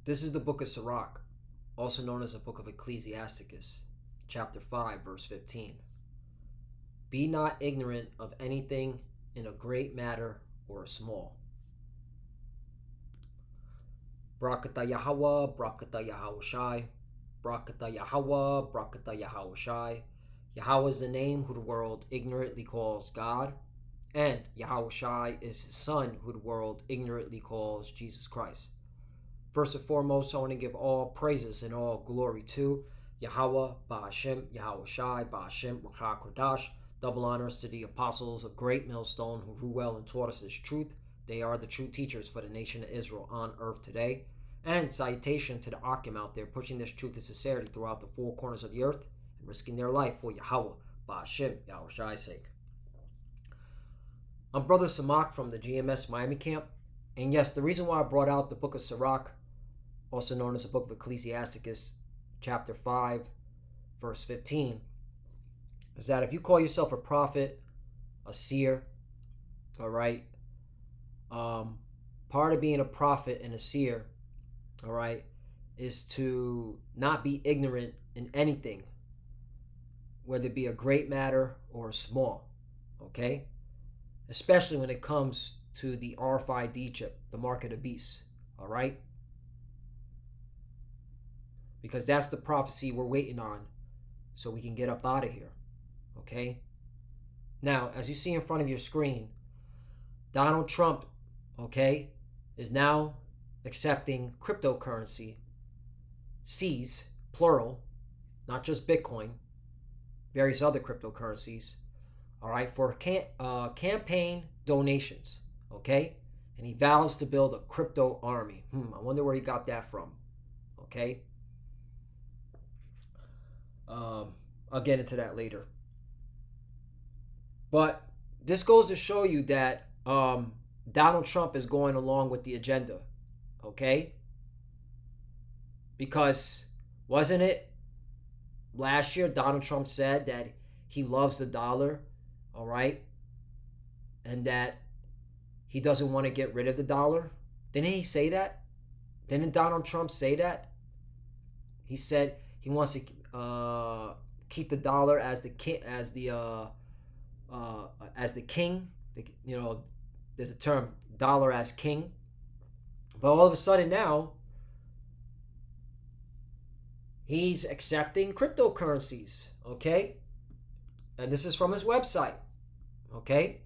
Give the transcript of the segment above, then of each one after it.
This is the book of Sirach, also known as the book of Ecclesiasticus, chapter 5, verse 15. Be not ignorant of anything in a great matter or a small. Brakata Yahweh, Brakata Yahawashi, Brakata Yahweh, Brakata Yahawashi. Yahweh is the name who the world ignorantly calls God, and Yahawashi is his son who the world ignorantly calls Jesus Christ. First and foremost, I want to give all praises and all glory to Yahweh, Ba'ashem, Yahawashi, Ba'ashem, Rakha Kodash. Double honors to the apostles of Great Millstone who grew well and taught us this truth. They are the true teachers for the nation of Israel on earth today. And salutation to the Akim out there pushing this truth and sincerity throughout the four corners of the earth and risking their life for Yahweh, Ba'ashem, Yahawashi's sake. I'm Brother Samak from the GMS Miami camp. And yes, the reason why I brought out the book of Sirach, also known as the book of Ecclesiasticus, chapter 5, verse 15, is that if you call yourself a prophet, a seer, all right, part of being a prophet and a seer, all right, is to not be ignorant in anything, whether it be a great matter or a small, okay? Especially when it comes to the RFID chip, the mark of the beast, all right? Because that's the prophecy we're waiting on so we can get up out of here, okay? Now, as you see in front of your screen, Donald Trump, okay, is now accepting cryptocurrency, C's, plural, not just Bitcoin, various other cryptocurrencies, all right, for campaign donations, okay? And he vows to build a crypto army. I wonder where he got that from, okay? I'll get into that later. But this goes to show you that Donald Trump is going along with the agenda, okay? Because wasn't it last year Donald Trump said that he loves the dollar, all right? And that he doesn't want to get rid of the dollar? Didn't he say that? Didn't Donald Trump say that? He said he wants to keep the dollar as the king, as the king. You know, there's a term, dollar as king. But all of a sudden now, he's accepting cryptocurrencies, okay? And this is from his website, okay?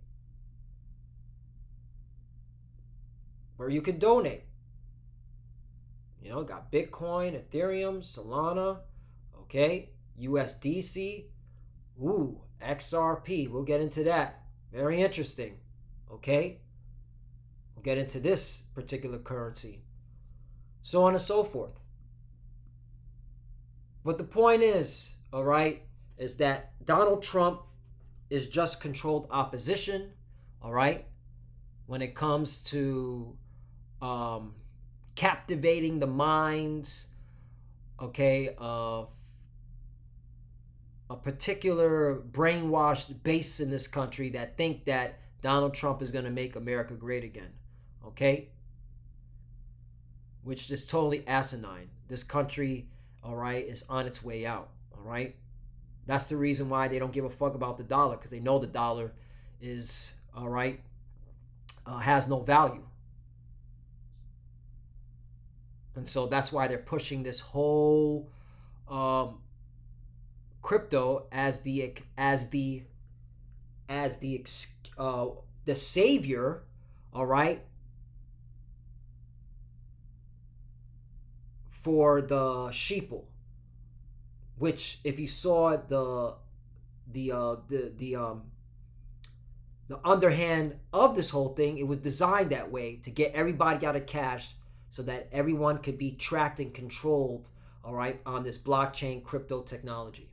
Where you can donate. You know, got Bitcoin, Ethereum, Solana, okay? USDC, XRP. We'll get into that. Very interesting, okay? We'll get into this particular currency. So on and so forth. But the point is, all right, is that Donald Trump is just controlled opposition, all right, when it comes to captivating the minds, okay, of a particular brainwashed base in this country that think that Donald Trump is going to make America great again, okay? Which is totally asinine. This country, all right, is on its way out, all right? That's the reason why they don't give a fuck about the dollar, because they know the dollar is, all right, has no value. And so that's why they're pushing this whole crypto as the savior, all right, for the sheeple. Which, if you saw the underhand of this whole thing, it was designed that way to get everybody out of cash, so that everyone could be tracked and controlled, all right, on this blockchain crypto technology.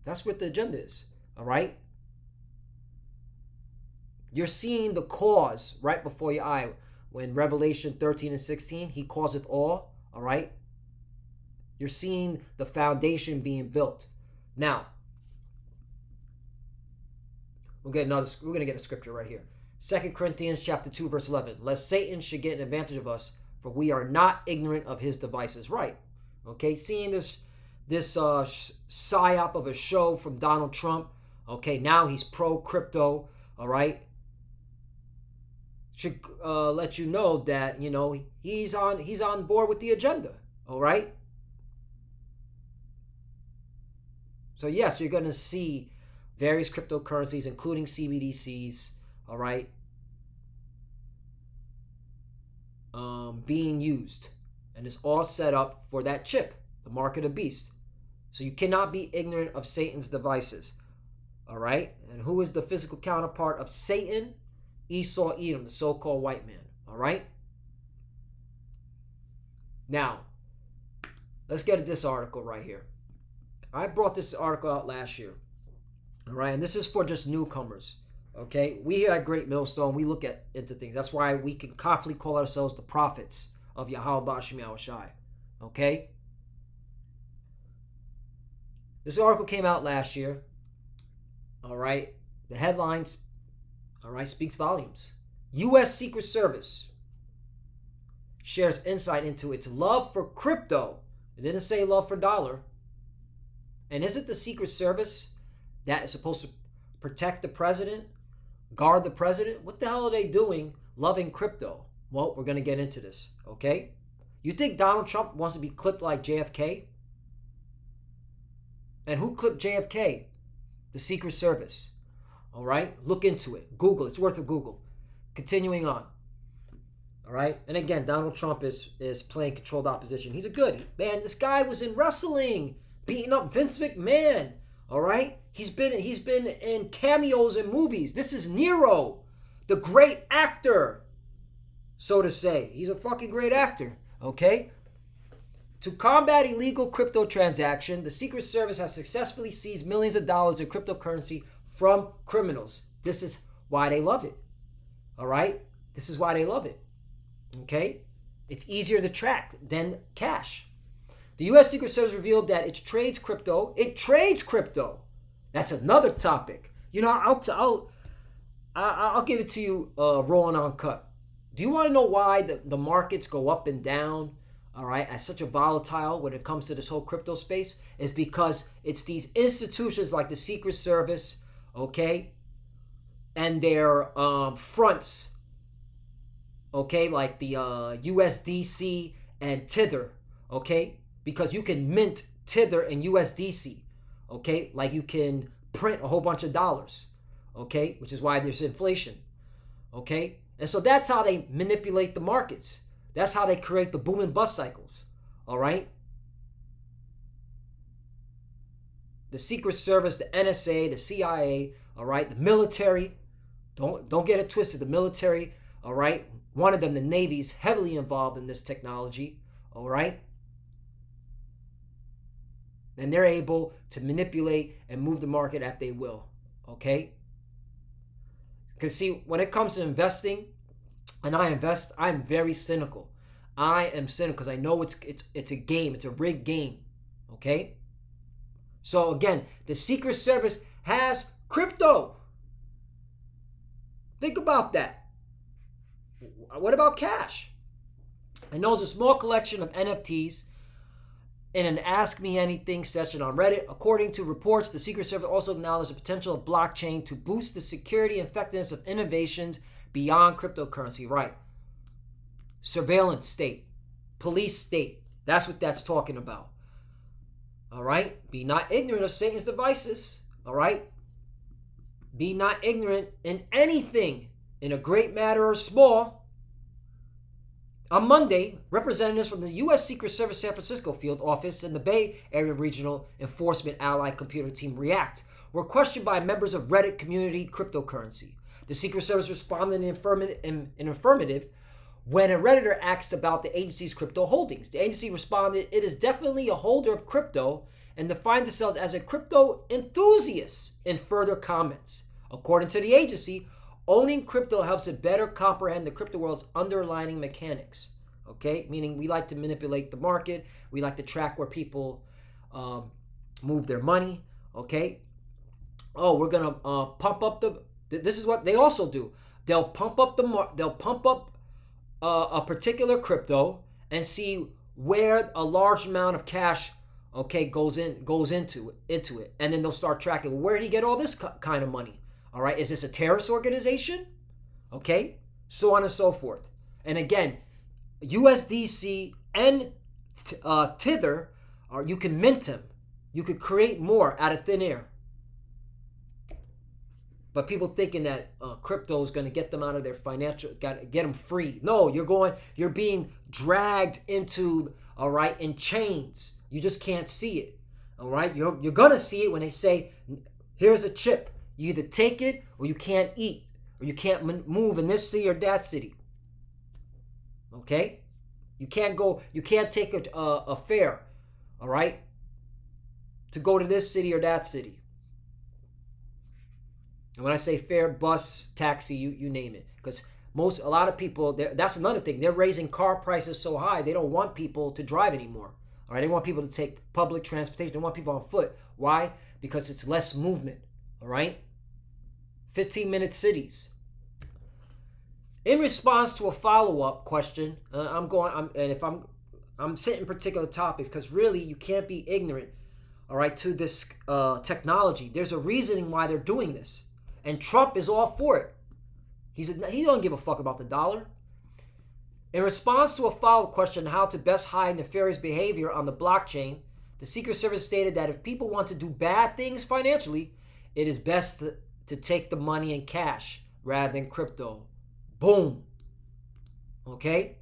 That's what the agenda is, all right? You're seeing the cause right before your eye. When Revelation 13 and 16, he calls it all right? You're seeing the foundation being built. Now, we're going to get a scripture right here. 2 Corinthians chapter 2, verse 11. Lest Satan should get an advantage of us, for we are not ignorant of his devices. Right. Okay, seeing this psyop of a show from Donald Trump. Okay, now he's pro crypto. All right, should let you know that he's on board with the agenda. All right. So yes, you're going to see various cryptocurrencies, including CBDCs. All right, being used, and it's all set up for that chip, the mark of the beast. So you cannot be ignorant of Satan's devices. All right, and who is the physical counterpart of Satan? Esau Edom, the so-called white man. All right. Now, let's get at this article right here. I brought this article out last year. All right, and this is for just newcomers. Okay, we here at Great Millstone, we look into things. That's why we can confidently call ourselves the prophets of Yahweh Ba'Shem Yahushai. Okay? This article came out last year. All right? The headlines, all right, speaks volumes. U.S. Secret Service shares insight into its love for crypto. It didn't say love for dollar. And is it the Secret Service that is supposed to protect the president? Guard the president? What the hell are they doing loving crypto? Well, we're going to get into this, okay? You think Donald Trump wants to be clipped like JFK? And who clipped JFK? The Secret Service. All right? Look into it. Google. It's worth a Google. Continuing on. All right? And again, Donald Trump is playing controlled opposition. He's a good man. This guy was in wrestling, beating up Vince McMahon. All right? He's been in cameos in movies. This is Nero, the great actor, so to say. He's a fucking great actor, okay? To combat illegal crypto transaction, the Secret Service has successfully seized millions of dollars in cryptocurrency from criminals. This is why they love it, all right? This is why they love it, okay? It's easier to track than cash. The U.S. Secret Service revealed that it trades crypto. It trades crypto. That's another topic. I'll give it to you raw and uncut. Do you want to know why the markets go up and down, all right, as such a volatile when it comes to this whole crypto space? It's because it's these institutions like the Secret Service, okay, and their fronts, okay, like the USDC and Tether, okay, because you can mint Tether and USDC, okay, like you can print a whole bunch of dollars, okay, which is why there's inflation, okay, and so that's how they manipulate the markets. That's how they create the boom and bust cycles, all right. The Secret Service, the NSA, the CIA, all right, the military, don't get it twisted, the military, all right, one of them, the Navy's heavily involved in this technology, all right. And they're able to manipulate and move the market at they will, okay? Because see, when it comes to investing, and I invest, I'm very cynical. I am cynical because I know it's a game. It's a rigged game, okay? So again, the Secret Service has crypto. Think about that. What about cash? I know it's a small collection of NFTs in an Ask Me Anything session on Reddit. According to reports, the Secret Service also acknowledged the potential of blockchain to boost the security and effectiveness of innovations beyond cryptocurrency. Right. Surveillance state, police state. That's what that's talking about. All right. Be not ignorant of Satan's devices. All right. Be not ignorant in anything, in a great matter or small. On Monday, representatives from the U.S. Secret Service San Francisco field office and the Bay Area Regional Enforcement Allied Computer Team REACT were questioned by members of Reddit community cryptocurrency. The Secret Service responded in affirmative when a Redditor asked about the agency's crypto holdings. The agency responded, "It is definitely a holder of crypto and defined themselves as a crypto enthusiast," in further comments. According to the agency, owning crypto helps it better comprehend the crypto world's underlying mechanics. Okay, meaning we like to manipulate the market. We like to track where people move their money. Okay. Oh, we're gonna pump up the. This is what they also do. They'll pump up a particular crypto and see where a large amount of cash, okay, goes into it, and then they'll start tracking, well, where did he get all this kind of money? All right, is this a terrorist organization? Okay, so on and so forth. And again, USDC and Tether, or you can mint them. You could create more out of thin air. But people thinking that crypto is going to get them out of their financial, got to get them free. No, you're being dragged into, all right, in chains. You just can't see it. All right, you're going to see it when they say, here's a chip. You either take it or you can't eat, or you can't move in this city or that city. Okay, you can't take a fare, all right, to go to this city or that city. And when I say fare, bus, taxi, you name it. Because a lot of people, that's another thing. They're raising car prices so high, they don't want people to drive anymore. All right, they want people to take public transportation. They want people on foot. Why? Because it's less movement. All right, 15-minute cities. In response to a follow-up question, I'm sitting particular topics because really you can't be ignorant, all right, to this technology. There's a reasoning why they're doing this. And Trump is all for it. He don't give a fuck about the dollar. In response to a follow-up question on how to best hide nefarious behavior on the blockchain, the Secret Service stated that if people want to do bad things financially, it is best to take the money in cash rather than crypto. Boom. Okay?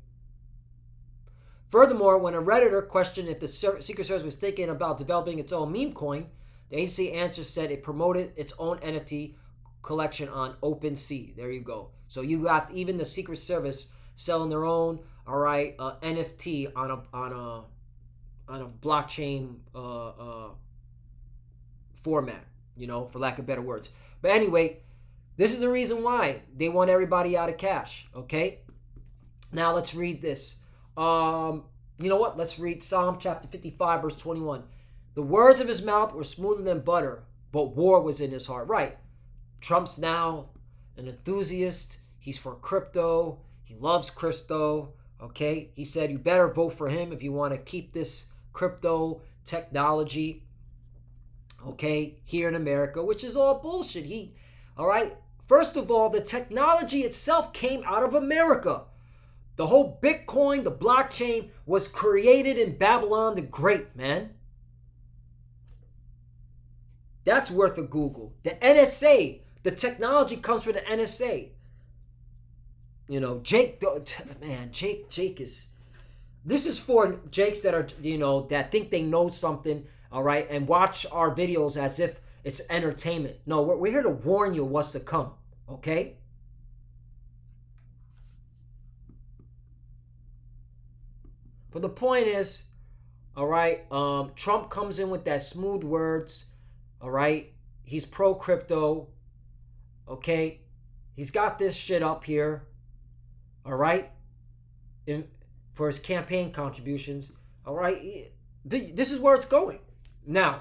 Furthermore, when a Redditor questioned if the Secret Service was thinking about developing its own meme coin, the agency answer said it promoted its own NFT collection on OpenSea. There you go. So you got even the Secret Service selling their own, all right, NFT on a blockchain format, for lack of better words. But anyway, this is the reason why they want everybody out of cash. Okay. Now let's read this. You know what? Let's read Psalm chapter 55, verse 21. The words of his mouth were smoother than butter, but war was in his heart. Right. Trump's now an enthusiast. He's for crypto. He loves crypto. Okay. He said you better vote for him if you want to keep this crypto technology, okay, here in America, which is all bullshit. All right. First of all, the technology itself came out of America. The whole Bitcoin, the blockchain, was created in Babylon the Great, man. That's worth a Google. The NSA, the technology comes from the NSA. Jake is... This is for Jakes that are, that think they know something, all right, and watch our videos as if it's entertainment. No, we're here to warn you what's to come, okay? But the point is, all right, Trump comes in with that smooth words, all right? He's pro-crypto, okay? He's got this shit up here, all right? For his campaign contributions, all right? This is where it's going. Now,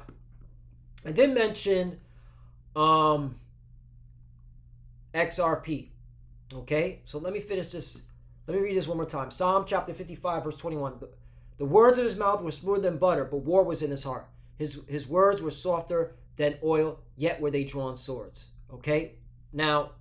I did mention XRP, okay? So let me finish this. Let me read this one more time. Psalm chapter 55, verse 21. The words of his mouth were smoother than butter, but war was in his heart. His words were softer than oil, yet were they drawn swords. Okay? Now,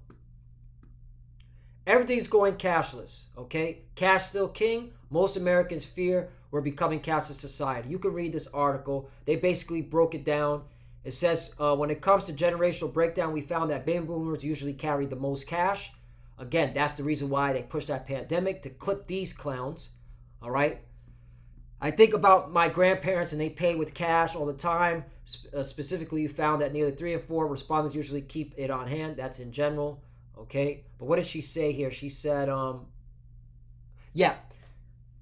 everything's going cashless. Okay? Cash still king. Most Americans fear we're becoming cashless society. You can read this article. They basically broke it down. It says, when it comes to generational breakdown, we found that baby boomers usually carry the most cash. Again, that's the reason why they pushed that pandemic to clip these clowns. All right? I think about my grandparents, and they pay with cash all the time. Specifically, you found that nearly 3 in 4 respondents usually keep it on hand. That's in general. Okay? But what did she say here? She said,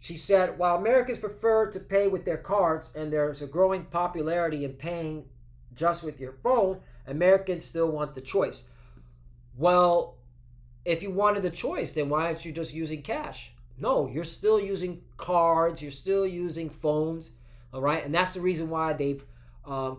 She said, while Americans prefer to pay with their cards and there's a growing popularity in paying just with your phone, Americans still want the choice. Well, if you wanted the choice, then why aren't you just using cash? No, you're still using cards. You're still using phones. All right. And that's the reason why they've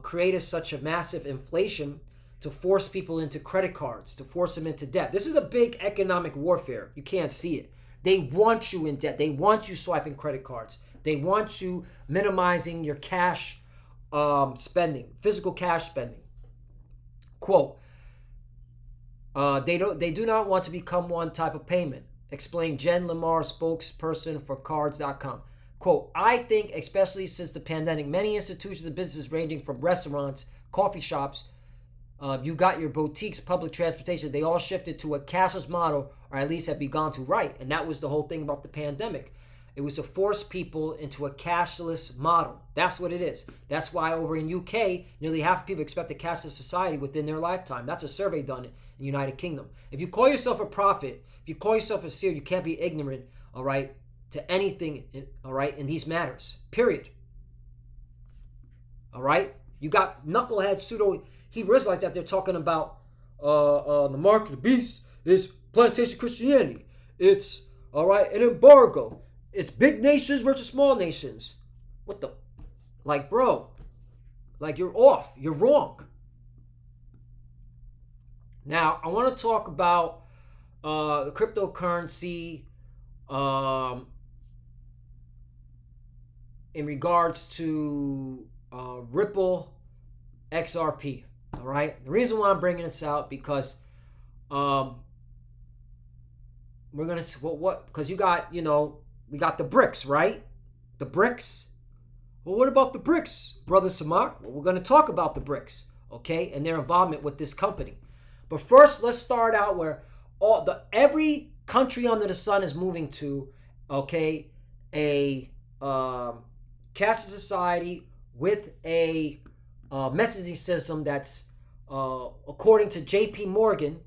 created such a massive inflation to force people into credit cards, to force them into debt. This is a big economic warfare. You can't see it. They want you in debt. They want you swiping credit cards. They want you minimizing your cash spending, physical cash spending. Quote, they do not want to become one type of payment, explained Jen Lamar, spokesperson for Cards.com. Quote, I think, especially since the pandemic, many institutions and businesses ranging from restaurants, coffee shops, you got your boutiques, public transportation, they all shifted to a cashless model, or at least have begun to, right? And that was the whole thing about the pandemic. It was to force people into a cashless model. That's what it is. That's why over in UK, nearly half of people expect a cashless society within their lifetime. That's a survey done in the United Kingdom. If you call yourself a prophet, if you call yourself a seer, you can't be ignorant, all right, to anything, all right, in these matters, period. All right? You got knucklehead pseudo Hebrew Israelites out there talking about the mark of the beast is plantation Christianity. It's, all right, an embargo. It's big nations versus small nations. What the? Like, bro, like you're off. You're wrong. Now, I want to talk about the cryptocurrency in regards to Ripple XRP. All right. The reason why I'm bringing this out because we're gonna what because you got we got the BRICS, right? The BRICS. Well, what about the BRICS, Brother Samak? Well, we're going to talk about the BRICS, okay, and their involvement with this company. But first, let's start out where every country under the sun is moving to, okay, a cashless society with a messaging system that's, according to J.P. Morgan,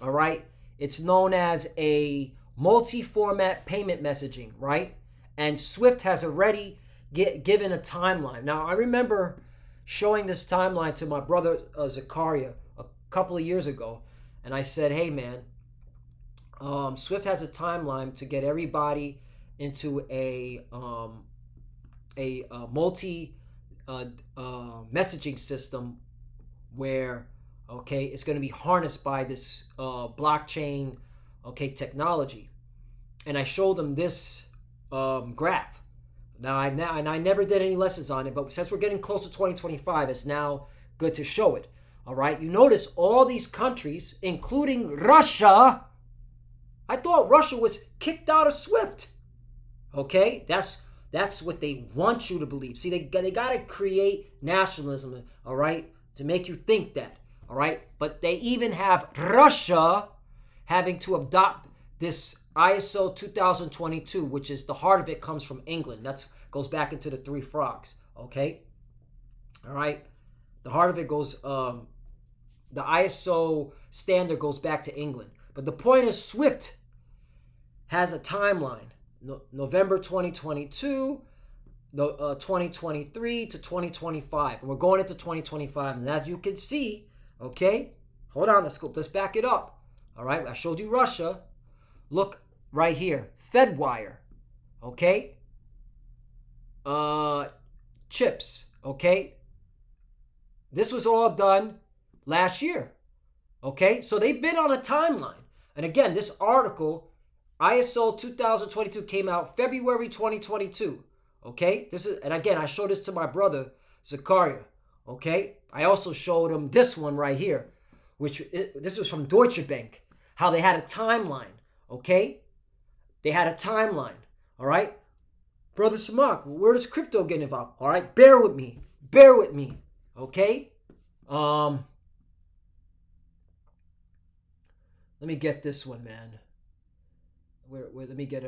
all right, it's known as a multi-format payment messaging, right? And Swift has already given a timeline. Now, I remember showing this timeline to my brother Zakaria a couple of years ago, and I said, hey, man, Swift has a timeline to get everybody into a multi messaging system where, okay, it's going to be harnessed by this blockchain, okay, technology. And I showed them this graph. Now, I never did any lessons on it, but since we're getting close to 2025, it's now good to show it. All right, you notice all these countries, including Russia. I thought Russia was kicked out of SWIFT. Okay, that's what they want you to believe. See, they got to create nationalism, all right, to make you think that, all right. But they even have Russia having to adopt this ISO 2022, which is the heart of it comes from England. That goes back into the Three Frogs, okay? All right? The heart of it goes, the ISO standard goes back to England. But the point is SWIFT has a timeline, November 2022, 2023 to 2025. And we're going into 2025. And as you can see, okay, hold on, let's back it up. All right, I showed you Russia. Look right here, Fedwire, okay? Chips, okay? This was all done last year, okay? So they've been on a timeline. And again, this article, ISO 2022, came out February 2022, okay? And again, I showed this to my brother, Zakaria, okay? I also showed him this one right here, this was from Deutsche Bank. How they had a timeline, okay? They had a timeline, all right? Brother Samak, where does crypto get involved? All right, bear with me, okay? Let me get this one, man. Let me get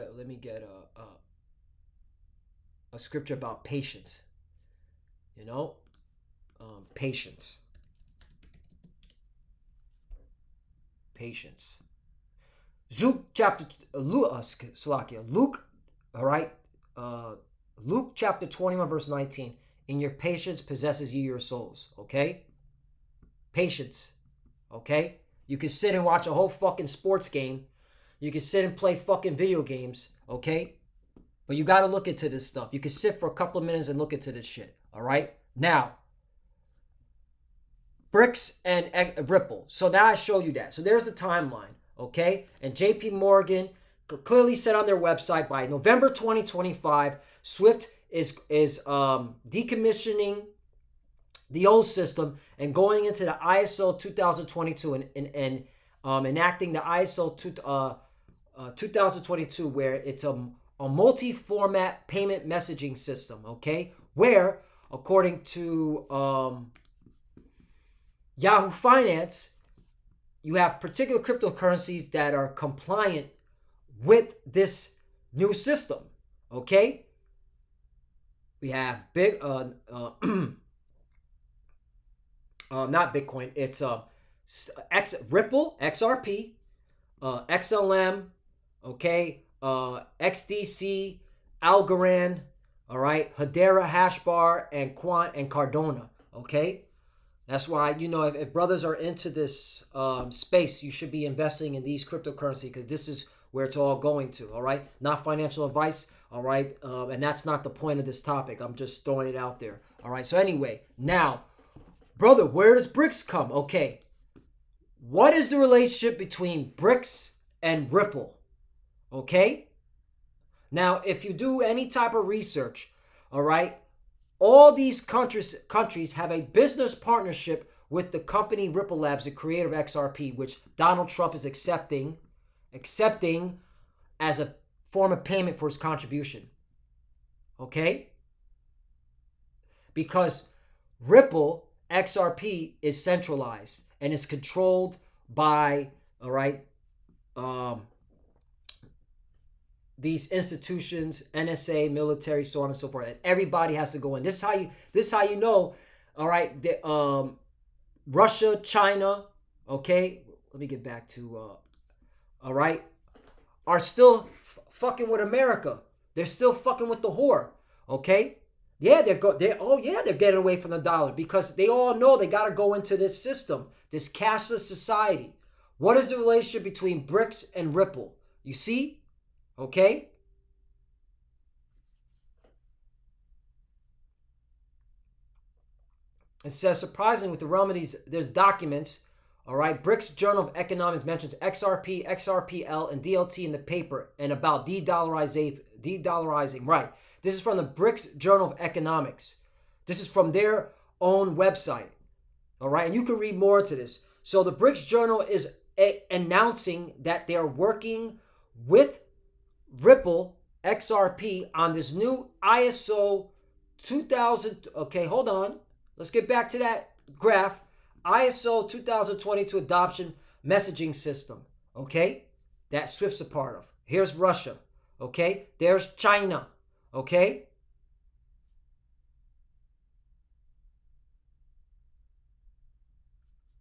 a scripture about patience. Patience. Patience. Luke, all right? Luke chapter 21, verse 19. In your patience possesses ye your souls, okay? Patience, okay? You can sit and watch a whole fucking sports game. You can sit and play fucking video games, okay? But you got to look into this stuff. You can sit for a couple of minutes and look into this shit, all right? Now, BRICS and Ripple. So now I show you that. So there's the timeline, okay? And JP Morgan, clearly said on their website by November 2025, SWIFT is decommissioning the old system and going into the ISO 2022 and enacting the ISO 2022, where it's a multi-format payment messaging system, okay? Where, according to Yahoo Finance, you have particular cryptocurrencies that are compliant with this new system, okay? We have not Bitcoin, it's Ripple, XRP, XLM, okay, XDC, Algorand, all right, Hedera, Hashbar, and Quant, and Cardano, okay? That's why, you know, if brothers are into this space, you should be investing in these cryptocurrency, because this is where it's all going to, all right? Not financial advice, all right? And that's not the point of this topic. I'm just throwing it out there, all right? So anyway, now, brother, where does BRICS come? Okay, what is the relationship between BRICS and Ripple? Okay? Now, if you do any type of research, all right, all these countries have a business partnership with the company Ripple Labs, the creator of XRP, which Donald Trump is accepting as a form of payment for his contribution. Okay? Because Ripple, XRP, is centralized and is controlled by, all right, these institutions, NSA, military, so on and so forth. And everybody has to go in. This is how you know, all right, Russia, China, okay, let me get back to, all right, are still fucking with America. They're still fucking with the whore, okay? Yeah, they're getting away from the dollar, because they all know they got to go into this system, this cashless society. What is the relationship between BRICS and Ripple? You see? Okay? It says, surprising with the realm of these, there's documents, all right? BRICS Journal of Economics mentions XRP, XRPL, and DLT in the paper, and about de-dollarizing, right? This is from the BRICS Journal of Economics. This is from their own website, all right? And you can read more into this. So the BRICS Journal is announcing that they're working with Ripple, XRP, on this new ISO 2000, okay, hold on. Let's get back to that graph. ISO 2022 adoption messaging system, okay? That SWIFT's a part of. Here's Russia, okay? There's China, okay?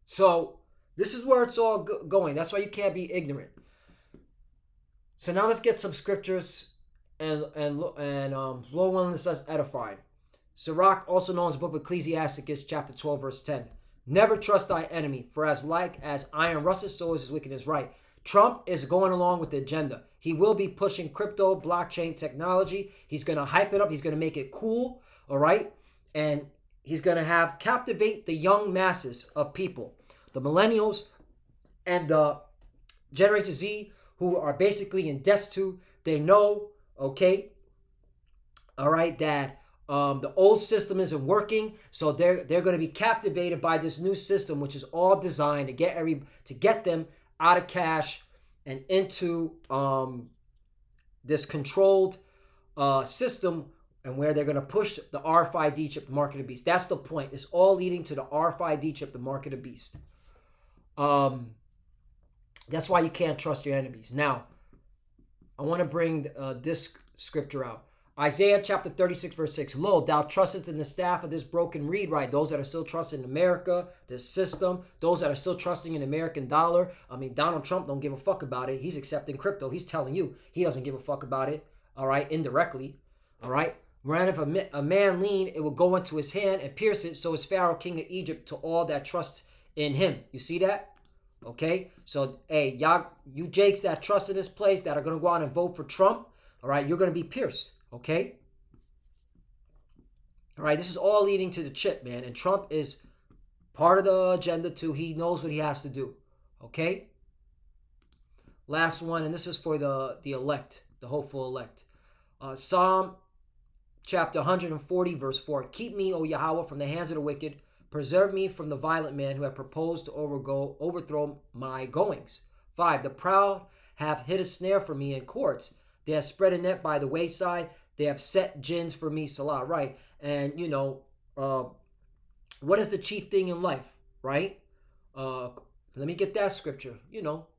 So this is where it's all going. That's why you can't be ignorant. So now let's get some scriptures and Lord willing, let us edify. Sirach, also known as the book of Ecclesiasticus, chapter 12, verse 10. Never trust thy enemy, for as like as iron rusteth, so is his wickedness. Right. Trump is going along with the agenda. He will be pushing crypto, blockchain technology. He's going to hype it up. He's going to make it cool. All right. And he's going to captivate the young masses of people, the millennials and the Generation Z, who are basically in destitute. They know, okay, all right, that the old system isn't working, so they're going to be captivated by this new system, which is all designed to get them out of cash and into this controlled system, and where they're going to push the RFID chip, the mark of the beast. That's the point. It's all leading to the RFID chip, the mark of the beast. That's why you can't trust your enemies. Now, I want to bring this scripture out. Isaiah chapter 36, verse 6. Lo, thou trustest in the staff of this broken reed, right? Those that are still trusting in America, this system, those that are still trusting in the American dollar. I mean, Donald Trump don't give a fuck about it. He's accepting crypto. He's telling you he doesn't give a fuck about it, all right, indirectly, all right? Wherein if a man lean, it will go into his hand and pierce it, so is Pharaoh, king of Egypt, to all that trust in him. You see that? Okay? So, hey, y'all, you jakes that trust in this place, that are going to go out and vote for Trump, all right, you're going to be pierced. Okay? All right, this is all leading to the chip, man. And Trump is part of the agenda too. He knows what he has to do. Okay? Last one, and this is for the elect, the hopeful elect. Psalm chapter 140, verse 4. Keep me, O Yahweh, from the hands of the wicked. Preserve me from the violent man who have proposed to overthrow my goings. 5. The proud have hid a snare for me in courts. They have spread a net by the wayside. They have set gins for me, Salah, right? And, what is the chief thing in life, right? Let me get that scripture.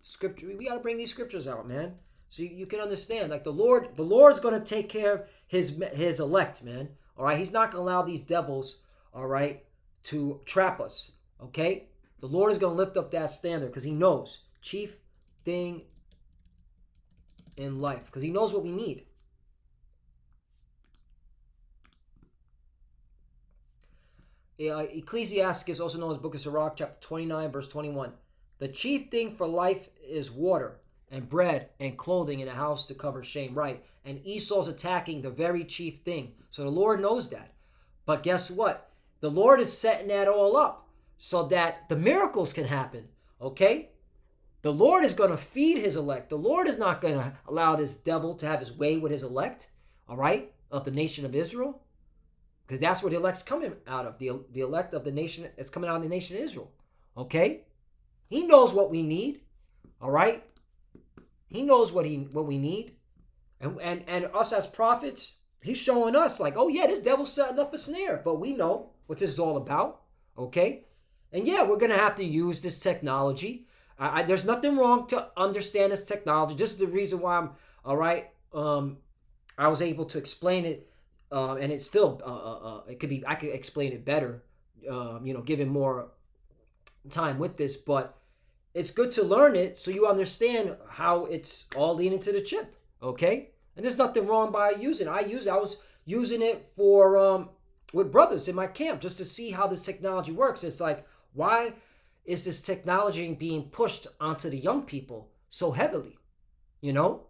Scripture. We got to bring these scriptures out, man. So you can understand, like the Lord's going to take care of his elect, man. All right, He's not going to allow these devils, all right, to trap us. Okay, the Lord is going to lift up that standard because He knows chief thing in life, because He knows what we need. Ecclesiasticus, also known as Book of Sirach, chapter 29, verse 21. The chief thing for life is water and bread and clothing in a house to cover shame, right? And Esau's attacking the very chief thing. So the Lord knows that. But guess what? The Lord is setting that all up so that the miracles can happen, okay? The Lord is going to feed His elect. The Lord is not going to allow this devil to have his way with His elect, all right, of the nation of Israel. Because that's where the elect's coming out of. The elect of the nation is coming out of the nation of Israel, okay? He knows what we need, all right? He knows what we need. And us as prophets, He's showing us like, oh yeah, this devil's setting up a snare. But we know what this is all about, okay? And yeah, we're going to have to use this technology. There's nothing wrong to understand this technology. This is the reason why I'm, all right, I was able to explain it. And it's still, it could be, I could explain it better, given more time with this, but it's good to learn it so you understand how it's all leading to the chip, okay? And there's nothing wrong by using it. I was using it for with brothers in my camp just to see how this technology works. It's like, why is this technology being pushed onto the young people so heavily? Because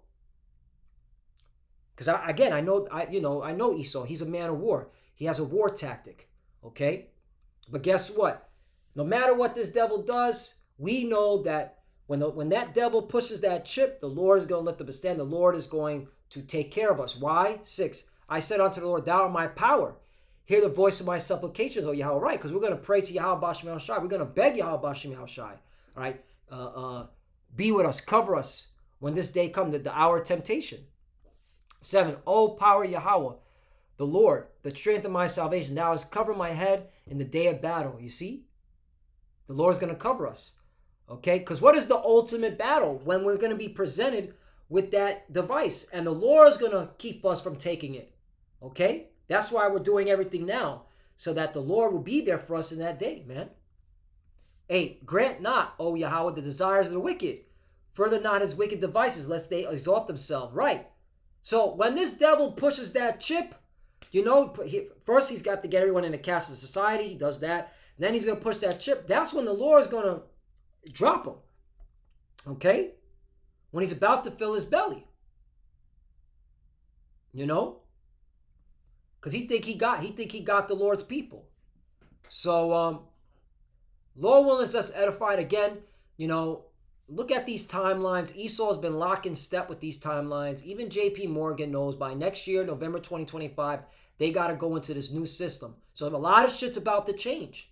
I know Esau. He's a man of war. He has a war tactic, okay? But guess what? No matter what this devil does, we know that when that devil pushes that chip, the Lord is going to lift up a stand. The Lord is going to take care of us. Why? 6. I said unto the Lord, Thou art my power. Hear the voice of my supplications, O Yahweh. Right? Because we're going to pray to Yahweh Bashem El Shai. We're going to beg Yahweh Bashem El Shai. All right? Be with us. Cover us when this day comes, the hour of temptation. 7. O power Yahweh, the Lord, the strength of my salvation. Thou hast covered my head in the day of battle. You see? The Lord's going to cover us. Okay? Because what is the ultimate battle? When we're going to be presented with that device. And the Lord's going to keep us from taking it. Okay? That's why we're doing everything now. So that the Lord will be there for us in that day, man. 8. Grant not, O Yahweh, the desires of the wicked. Further not his wicked devices, lest they exalt themselves. Right? So when this devil pushes that chip, first he's got to get everyone in the caste of society. He does that. Then he's going to push that chip. That's when the Lord is going to drop him. Okay? When he's about to fill his belly. Because he think he got the Lord's people. So, Lord willing, us edified again. Look at these timelines. Esau's been locked in step with these timelines. Even J.P. Morgan knows by next year, November 2025, they got to go into this new system. So a lot of shit's about to change.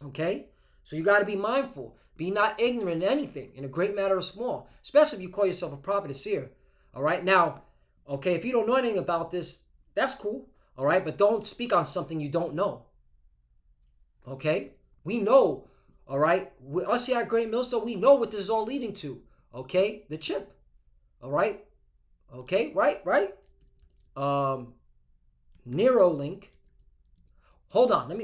Okay? So you got to be mindful. Be not ignorant in anything, in a great matter or small. Especially if you call yourself a prophet or seer. All right? Now, okay, if you don't know anything about this, that's cool. All right? But don't speak on something you don't know. Okay? We know. All right? Us here at Great Millstone, we know what this is all leading to. Okay? The chip. All right? Okay? Right? Neuralink. Hold on.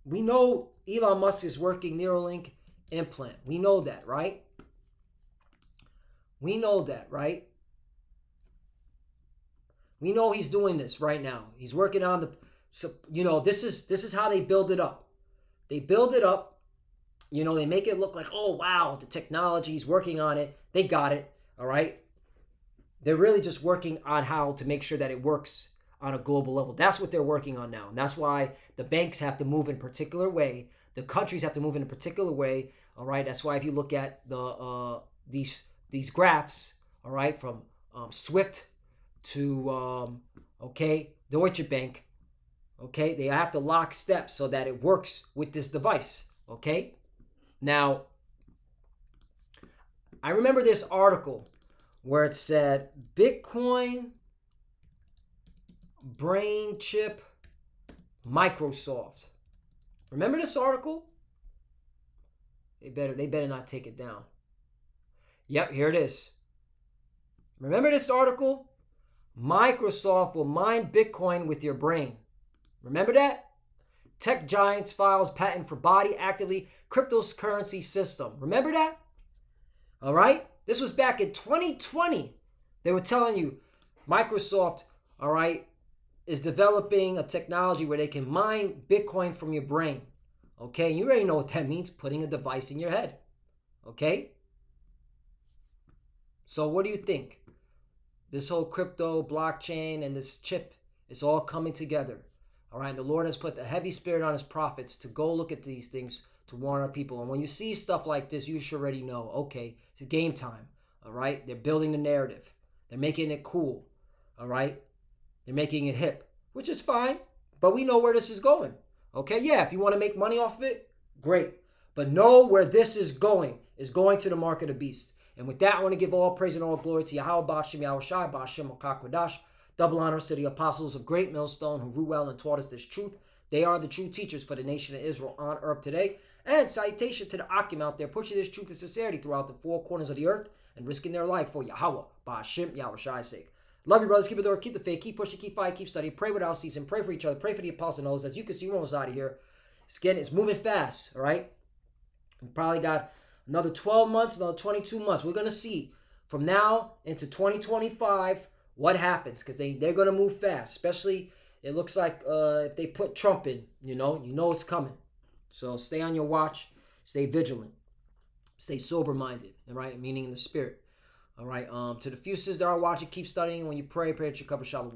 We know Elon Musk is working Neuralink implant. We know that, right? We know he's doing this right now. He's working on this is how they build it up. They build it up. They make it look like, oh, wow, the technology, he's working on it. They got it, all right? They're really just working on how to make sure that it works on a global level. That's what they're working on now. And that's why the banks have to move in a particular way. The countries have to move in a particular way, all right? That's why if you look at these these graphs, all right, from Swift to, Deutsche Bank, okay? They have to lock steps so that it works with this device, okay? Now, I remember this article where it said Bitcoin brain chip Microsoft. Remember this article? They better not take it down. Yep, here it is. Remember this article? Microsoft will mine Bitcoin with your brain. Remember that? Tech giants files patent for body actively cryptocurrency system. Remember that? All right? This was back in 2020. They were telling you Microsoft, all right, is developing a technology where they can mine Bitcoin from your brain. Okay? You already know what that means, putting a device in your head. Okay? So what do you think? This whole crypto, blockchain, and this chip is all coming together. All right? The Lord has put the heavy spirit on his prophets to go look at these things to warn our people. And when you see stuff like this, you should already know, okay, it's game time. All right? They're building the narrative. They're making it cool. All right? They're making it hip, which is fine. But we know where this is going. Okay? Yeah, if you want to make money off of it, great. But know where this is going to the mark of the beast. And with that, I want to give all praise and all glory to Yahweh Ba'ashem Yahushai Ba'ashem Okakwadash. Double honors to the apostles of Great Millstone who grew well and taught us this truth. They are the true teachers for the nation of Israel on earth today. And salutation to the Akim out there pushing this truth and sincerity throughout the four corners of the earth and risking their life for Yahweh Ba'ashem Yahushai's sake. Love you, brothers. Keep the door, keep the faith, keep pushing, keep fighting, keep studying. Pray without ceasing. Pray for each other. Pray for the apostles and those. As you can see, we're almost out of here. It's moving fast, all right? We probably got another 12 months, another 22 months. We're going to see from now into 2025 what happens because they're going to move fast. Especially, it looks like if they put Trump in, you know it's coming. So stay on your watch. Stay vigilant. Stay sober-minded, all right? Meaning in the spirit. All right? To the few sisters that are watching, keep studying. When you pray that you cover Shalom.